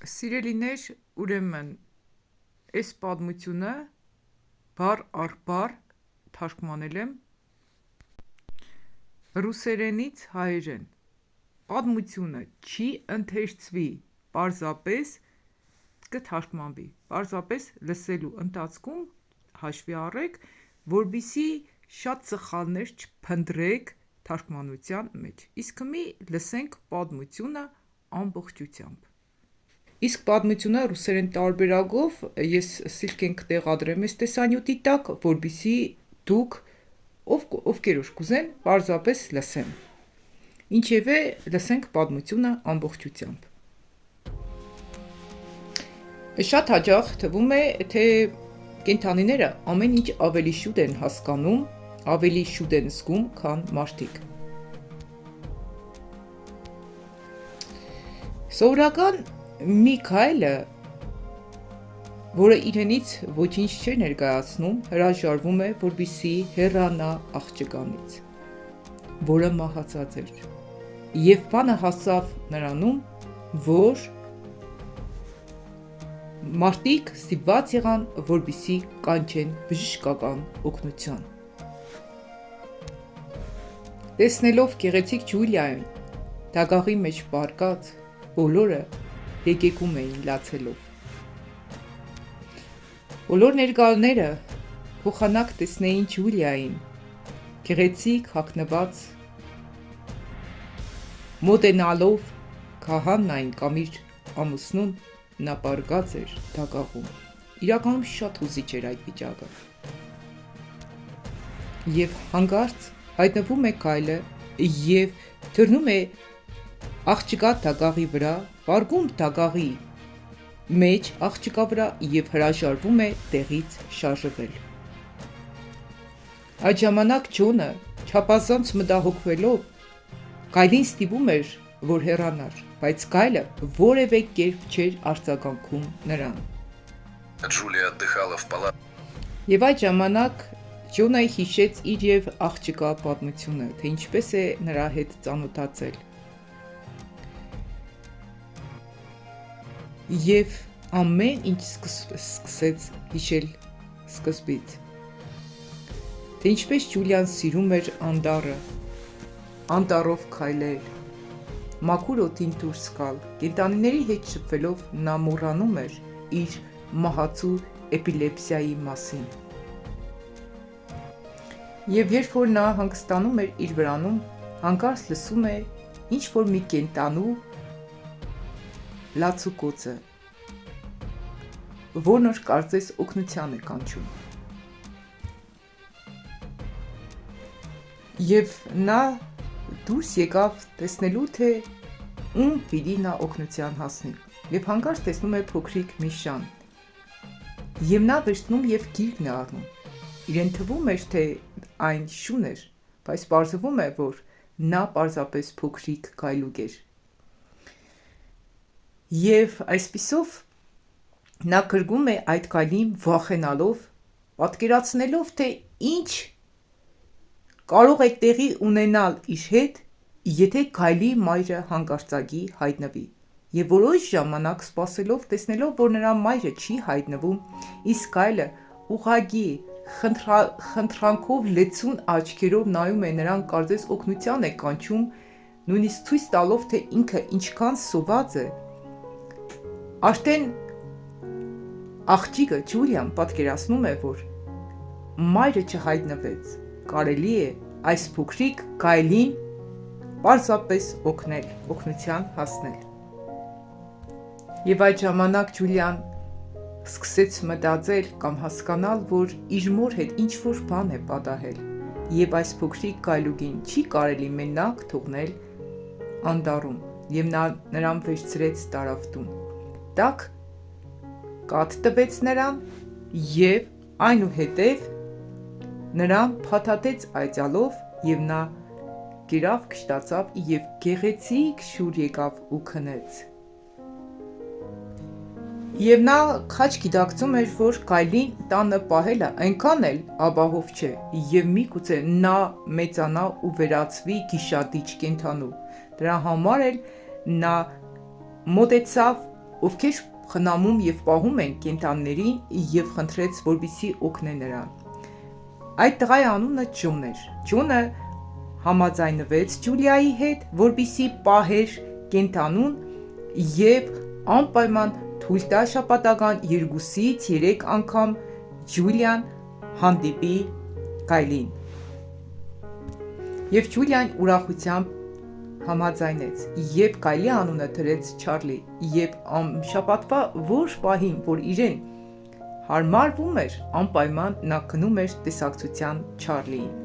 Սիրելիներ, ուրեմն այս պատմությունը բառ առ բառ թարգմանել եմ ռուսերենից հայերեն։ Պատմությունը չի ընթերցվի, պարզապես կթարգմանվի, պարզապես լսելու ընթացքում հաշվի առեք, որպեսզի շատ սխալներ չփնտրեք թարգմանության մեջ։ Իսկ մի լսենք պատմությունը ամբողջությամբ։ Իսկ պատմությունը ռուսերեն տարբերակով ես սիլք կտեղադրեմ այս տեսանյութի տակ, որպեսզի դուք ովքեր կուզեն պարզապես լսեն։ Ինչևէ, լսենք պատմությունը ամբողջությամբ։ Շատ հաճախ թվում է, թե կենդանիները ամեն ինչ ավելի շուտ են հասկանում, ավելի շուտ են զգում, քան մարդիկ։ Սովորական մի քայլը, որը իրենից ոչինչ չէր ներկայացնում, հրաժարվում է, որպեսզի հեռանա աղջկանից, որը մահացած էր, և բանը հասավ նրանում, որ մարդիկ ստիպված եղան, որպեսզի կանչեն բժշկական օգնության։ Տեսնելով գեղեցիկ Ջուլիային դագաղի մեջ պառկած, բոլորը եկեկում էին լացելով։ Բոլոր ներկաները փոխանակ տեսնեին Ջուլիային, գեղեցիկ հագնված, մոտենալով քահանային կամ իր ամուսնուն, նա պառկած էր դագաղում։ Իրականում շատ հուզիչ էր այդ վիճակը։ Եվ հանկարծ հայտնվում է գայլը և թռնում է աղջկա դագաղի վրա, պառկում դագաղի մեջ աղջկա վրա և հրաժարվում է տեղից շարժվել։ Այդ ժամանակ Ջոնը չափազանց մտահոգվելով, գայլին ստիպում էր, որ հեռանար, բայց գայլը որևէ կերպ չէր արձագանքում նրան։ Ջուլիա отдыхала в палате. Եվ այդ ժամանակ Ջոնը հիշեց իր և աղջկա պատմությունը, թե ինչպես է նրա հետ ծանոթացել։ Եվ ամեն ինչ սկսեց հիշել սկզբից, թե ինչպես Ջուլիան սիրում էր անտառը, անտառով քայլել, մաքուր օդին դուրս գալ, կենդանիների հետ շփվելով նա մոռանում էր իր մահացու էպիլեպսիայի մասին։ Եվ երբ որ նա հանգստանում էր իր վրանում, հանկարծ լսում է ինչ-որ մի կենդանու լացուկոցը, որն որ կարծես օգնության է կանչում։ Եվ նա դուրս եկավ տեսնելու, թե ում պիտի նա օգնության հասնի, և հանկարծ տեսնում է փոքրիկ մի շան, և նա վերցնում և գիրկն է առնում, իրեն թվում էր, թե այն շուն էր, բայց պարզվում է, որ նա պարզապես փոքրիկ գայլուկ էր։ Եվ այսպիսով նա գրկում է այդ գայլին վախենալով, պատկերացնելով, թե ինչ կարող է տեղի ունենալ իր հետ, եթե գայլի մայրը հանկարծակի հայտնվի, և որոշ ժամանակ սպասելով, տեսնելով, որ նրա մայրը չի հայտնվում, իսկ գայլը ուղղակի խնդրանքով լեցուն աչքերով նայում է նրան, կարծես օգնության է կանչում, նույնիսկ ցույց տալով, թե ինքը ինչքան սոված է, արդեն աղջիկը Ջուլիան պատկերացնում է, որ մայրը չհայտնվեց, կարելի է այս փոքրիկ գայլին պարզապես օգնել, օգնության հասնել։ Եվ այդ ժամանակ Ջուլիան սկսեց մտածել կամ հասկանալ, որ իր մոր հետ ինչ-որ բան է պատահել, և այս փոքրիկ գայլուկին չի կարելի մենակ թողնել անտառում, և նա նրան վերցրեց տարավ տուն, տաք կաթ տվեց նրան և այնուհետև նրան փաթաթեց այծյալով, և նա կերավ, քշտացավ և գեղեցիկ շուր եկավ ու քնեց։ Եվ նա քաջ գիտակցում էր, որ գայլին տանը պահելը այնքան էլ ապահով չէ, և միգուցե նա մեծանա ու վերածվի գիշատիչ կենդանու։ Դրա համար էլ նա մոտեցավ ովքեր խնամում եւ պահում են կենդանիներին եւ խնդրեց, որպեսզի օգնեն նրան։ Այդ տղայի անունը Ջոն էր։ Ջոնը համաձայնվեց Ջուլիայի հետ, որպեսզի պահեր կենդանուն եւ անպայման թույլ տա շաբաթական 2-ից 3 անգամ Ջուլիան հանդիպի Կայլին։ Եվ Ջուլիան ուրախությամբ համաձայնեց եւ Կայլի անունը դրեց Չարլի եւ շաբաթվա որ պահին, որ իրեն հարմարվում էր, անպայման նա գնում էր տեսակցության Չարլիին։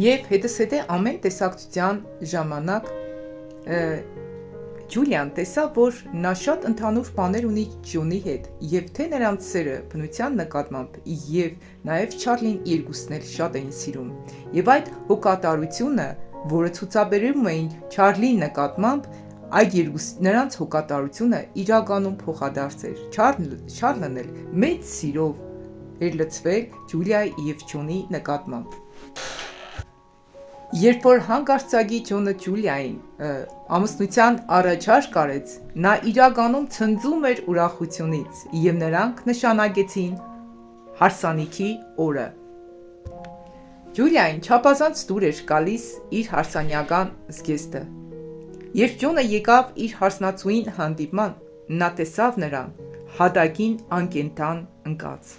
Եվ հետզհետե ամեն տեսակցության ժամանակ Ջուլիան տեսավ, որ նա շատ ընդհանուր բաներ ունի Ջոնի հետ, եւ թե նրանց սերը բնության նկատմամբ եւ նաեւ Չարլին երկուսն էլ շատ էին սիրում։ Եվ այդ հոգատարությունը, որը ցուցաբերում էին Չարլի նկատմամբ, այդ նրանց հոգատարությունը իրականում փոխադարձ էր։ Չարլն էլ մեծ սիրով էր լցվել Ջուլիայի եւ Ջոնի նկատմամբ։ Երբ որ հանկարծակի Ջոնը Ջուլիային ամուսնության առաջարկ արեց, նա իրականում ցնծում էր ուրախությունից եւ նրանք նշանակեցին հարսանիքի օրը։ Ջուլիային չափազանց դուր էր գալիս իր հարսանյական զգեստը։ Երբ Ջոնը եկավ իր հարսնացուին հանդիպման, նա տեսավ նրան հատակին անկենդան ընկած։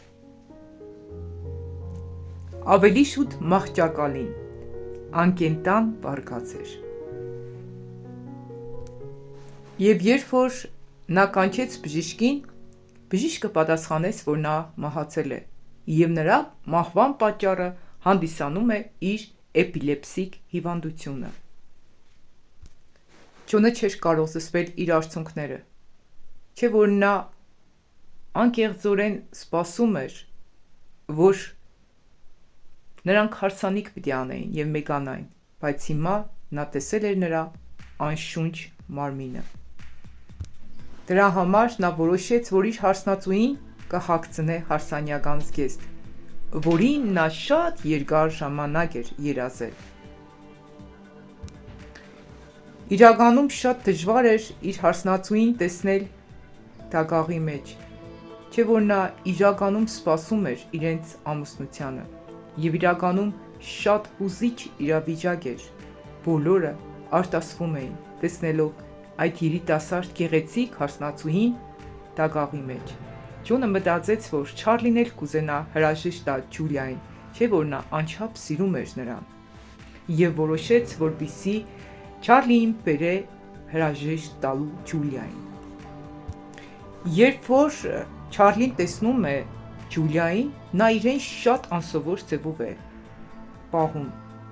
Ավելի շուտ մահճակալին անկենտան վարկած էր։ Եվ երբ որ նա կանչեց բժիշկին, բժիշկը պատասխանեց, որ նա մահացել է, եւ նրա մահվան պատճառը հանդիսանում է իր էպիլեպսիկ հիվանդությունը։ Ջոնը չէր կարող զսպել իր արցունքները, չէ որ նա անկեղծորեն սպասում էր, որ նրանք հարսանիք պիտի անեին եւ մեկանային, բայց հիմա նա տեսել էր նրա անշունչ մարմինը։ Դրա համար նա որոշեց, որ իր հարսնացուին կհագցնե հարսանյական զգեստ, որին նա շատ երկար ժամանակ էր երազել։ Իրականում շատ դժվար էր իր հարսնացուին տեսնել դագաղի մեջ, չէ որ նա իրականում սպասում էր իրենց ամուսնությանը։ Եվ իրականում շատ հուզիչ իրավիճակ էր։ Բոլորը արտասվում էին, տեսնելով այդ երիտասարդ գեղեցիկ հարսնացուին դագաղի մեջ։ Ջոնը մտածեց, որ Չարլին էլ կուզենա հրաժեշտ տալ Ջուլիային, չէ որ նա անչափ սիրում էր նրան։ Եվ որոշեց, որպեսզի Չարլիին բերե հրաժեշտ տալու Ջուլիային։ Երբ որ Չարլին տեսնում է Ջուլիային, նա իրեն շատ անսովոր ձևով է պահում,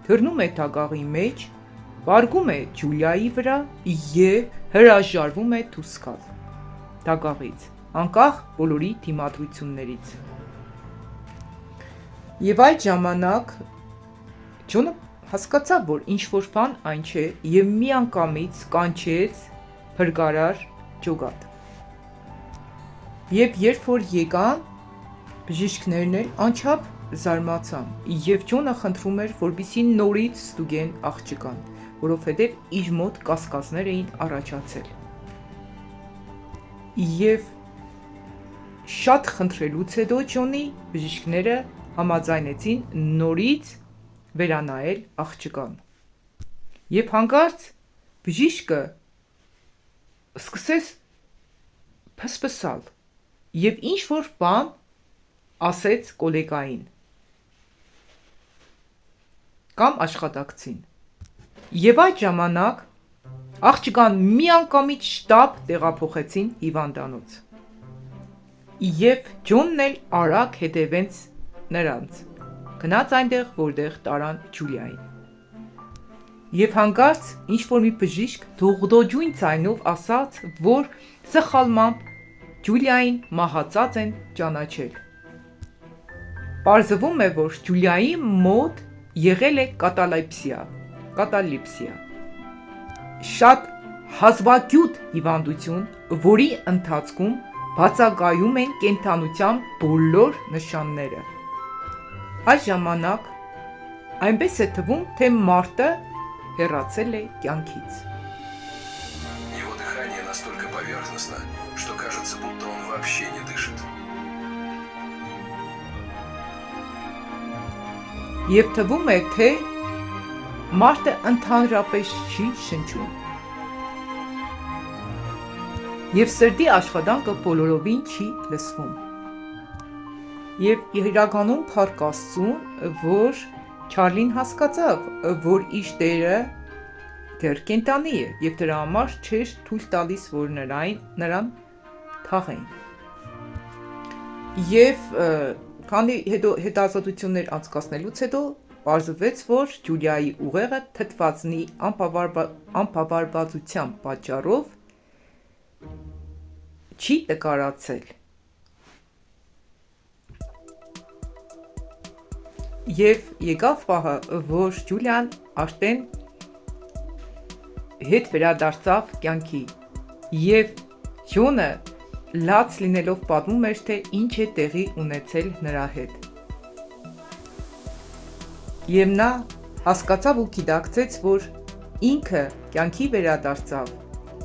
թռնում է դագաղի մեջ, վարգում է Ջուլիայի վրա եւ հրաժարվում է դուրս գալ դագաղից, անկախ բոլորի դիմադրություններից։ Եվ այդ ժամանակ Ջոնը հասկացավ, որ ինչ-որ բան այն չէ եւ միանգամից կանչեց փրկարար ջոգատ։ Եվ երբ որ եկան, բժիշկներն էլ անչափ զարմացան, եւ Ջոնը խնդրում էր, որպեսզի նորից ստուգեն աղջկան, որովհետեւ իր մոտ կասկածներ էին առաջացել։ Եվ շատ խնդրելուց հետո Ջոնի բժիշկները համաձայնեցին նորից վերանայել աղջկան։ Եվ հանկարծ բժիշկը սկսեց փսփսալ եւ ինչ որ բան ասեց կոլեգային կամ աշխատակցին։ Եվ այդ ժամանակ աղջկան միանգամից շտապ տեղափոխեցին հիվանդանոց։ Եվ Ջոնն էլ արագ հետևեց նրանց, գնաց այնտեղ, որտեղ տարան Ջուլիային։ Եվ հանկարծ ինչ-որ մի բժիշկ դողդոջույն ձայնով ասաց, որ սխալմամբ Ջուլիային մահացած են ճանաչել։ Պարզվում է, որ Ջուլիայի մոտ եղել է կատալեպսիա, շատ հազվագյուտ հիվանդություն, որի ընթացքում բացակայում են կենդանության բոլոր նշանները։ Այս ժամանակ այնպես է թվում, թե մարդը հեռացել է կյանքից։ Его дыхание настолько поверхностно, поверхностно, что кажется, будто он вообще не дышит. Եվ թվում է, թե մարդը ընդհանրապես չի շնչում։ Եվ սրտի աշխատանքը բոլորովին չի լսվում։ Եվ իրականում փառք Աստծուն, որ Չարլին հասկացավ, որ իր տերը դեռ կենտանի է եւ դրա համար չէր թույլ տալիս, որ նրան թաղեն։ Եվ քանի հետազոտություններ անցկացնելուց հետո պարզվեց, որ Ջուլիայի ուղեղը թթվածնի անբավարարվածության պատճառով չի տկարացել։ Եվ եկավ պահը, որ Ջուլիան արդեն հետ վերադարձավ կյանքի, եւ Ջոնը լաց լինելով պատմում էր, թե ինչ է տեղի ունեցել նրա հետ։ Եվ նա հասկացավ ու գիտակցեց, որ ինքը կյանքի վերադարձավ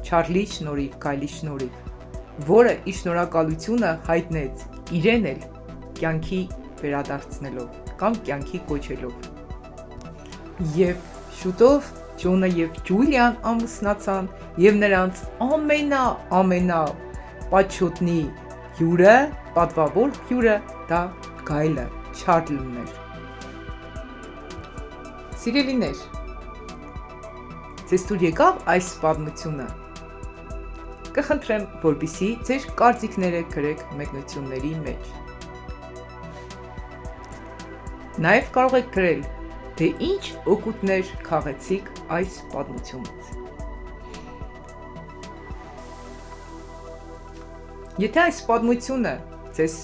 Չարլի շնորհիվ, Կայլի շնորհիվ, որը իր շնորհակալությունը հայտնեց իրեն էլ կյանքի վերադարձնելով կամ կյանքի կոչելով։ Եվ շուտով Ջոնը եւ Ջուլիան ամուսնացան եւ նրանց ամենա պատշոտնի հյուրը, պատվավոր հյուրը դա Գայլը, Չարլն էր։ Սիրելիներ, ձեզ թույլ եկավ այս պատմությունը։ Կխնդրեմ, որպեսզի ձեր կարծիքները գրեք մեկնությունների մեջ։ Նաև կարող եք գրել, թե ինչ օգուտներ քաղեցիք այս պատմությունից։ Եթե այս պատմությունը ձեզ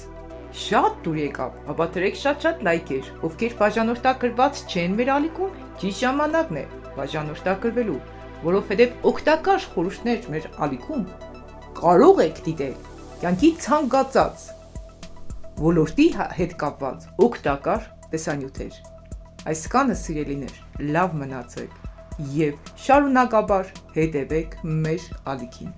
շատ դուր եկավ, ապա դրեք շատ լայքեր, ովքեր բաժանորդագրված չեն մեր ալիքում, ճիշտ ժամանակն է բաժանորդագրվելու, որովհետև օգտակար խորհուրդներ մեր ալիքում կարող եք դիտել կյանքի ցանկացած ոլորտի հետ կապված օգտակար տեսանյութեր։ Այսքանը սիրելիներ, լավ մնացեք եւ շարունակաբար հետևեք մեր ալիքին։